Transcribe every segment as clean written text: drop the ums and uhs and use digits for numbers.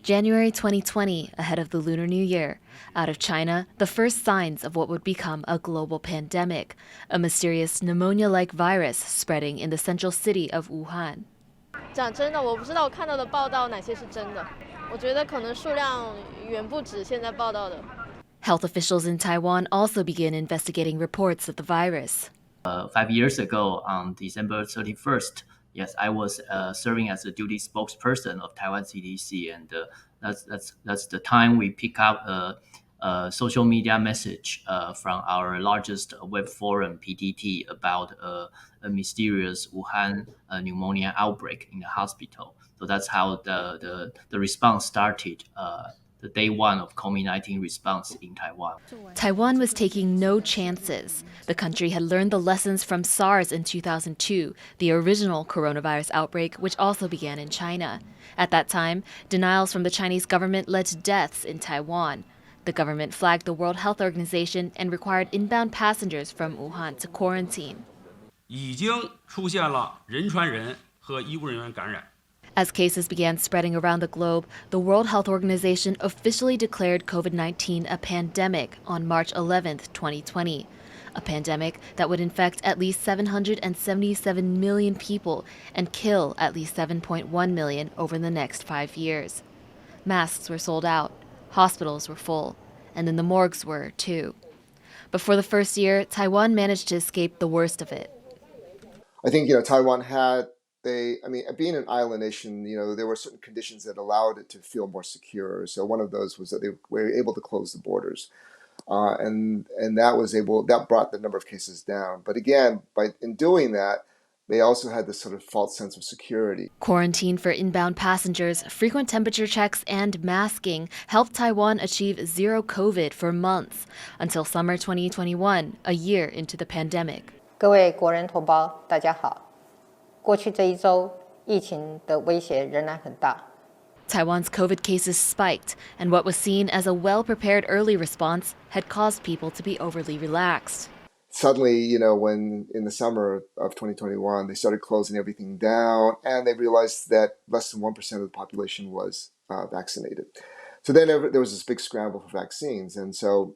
January 2020, ahead of the Lunar New Year. Out of China, the first signs of what would become a global pandemic, a mysterious pneumonia-like virus spreading in the central city of Wuhan. 讲真的，我不知道我看到的报道哪些是真的，我觉得可能数量远不止现在报道的。 Health officials in Taiwan also began investigating reports of the virus. 5 years ago, on December 31st, yes, I was serving as a duty spokesperson of Taiwan CDC, and that's the time we pick up a social media message from our largest web forum, PTT, about a mysterious Wuhan pneumonia outbreak in the hospital. So that's how the response started. The day one of COVID-19 response in Taiwan. Taiwan was taking no chances. The country had learned the lessons from SARS in 2002, the original coronavirus outbreak, which also began in China. At that time, denials from the Chinese government led to deaths in Taiwan. The government flagged the World Health Organization and required inbound passengers from Wuhan to quarantine. 已经出现了人传人和医务人员感染。 As cases began spreading around the globe, the World Health Organization officially declared COVID-19 a pandemic on March 11, 2020. A pandemic that would infect at least 777 million people and kill at least 7.1 million over the next 5 years. Masks were sold out, hospitals were full, and then the morgues were too. But for the first year, Taiwan managed to escape the worst of it. I think, Taiwan had being an island nation, there were certain conditions that allowed it to feel more secure. So one of those was that they were able to close the borders, and that brought the number of cases down. But again, in doing that, they also had this sort of false sense of security. Quarantine for inbound passengers, frequent temperature checks, and masking helped Taiwan achieve zero COVID for months, until summer 2021, a year into the pandemic. 各位国人同胞，大家好。 过去这一周，疫情的威胁仍然很大。 Taiwan's COVID cases spiked, and what was seen as a well-prepared early response had caused people to be overly relaxed. Suddenly, when in the summer of 2021, they started closing everything down, and they realized that less than 1% of the population was vaccinated. So then there was this big scramble for vaccines, and so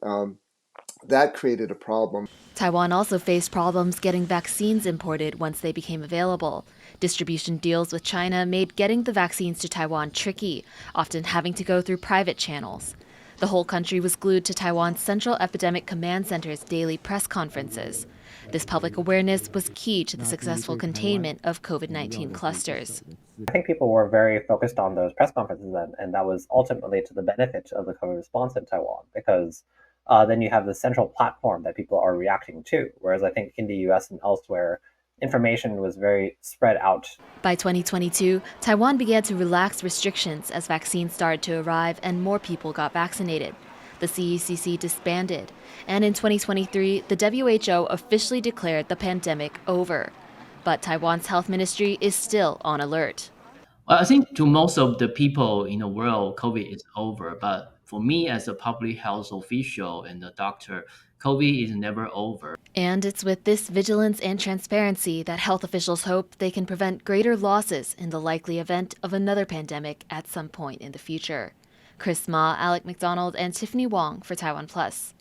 that created a problem. Taiwan also faced problems getting vaccines imported once they became available. Distribution deals with China made getting the vaccines to Taiwan tricky, often having to go through private channels. The whole country was glued to Taiwan's Central Epidemic Command Center's daily press conferences. This public awareness was key to the successful containment of COVID-19 clusters. I think people were very focused on those press conferences, and that was ultimately to the benefit of the COVID response in Taiwan, because then you have the central platform that people are reacting to, whereas I think in the US and elsewhere, information was very spread out. By 2022, Taiwan began to relax restrictions as vaccines started to arrive and more people got vaccinated. The CECC disbanded, and in 2023, the WHO officially declared the pandemic over. But Taiwan's health ministry is still on alert. Well, I think to most of the people in the world, COVID is over, but for me, as a public health official and a doctor, COVID is never over. And it's with this vigilance and transparency that health officials hope they can prevent greater losses in the likely event of another pandemic at some point in the future. Kris, Alec, MacDonald, and Tiffany Wong for TaiwanPlus.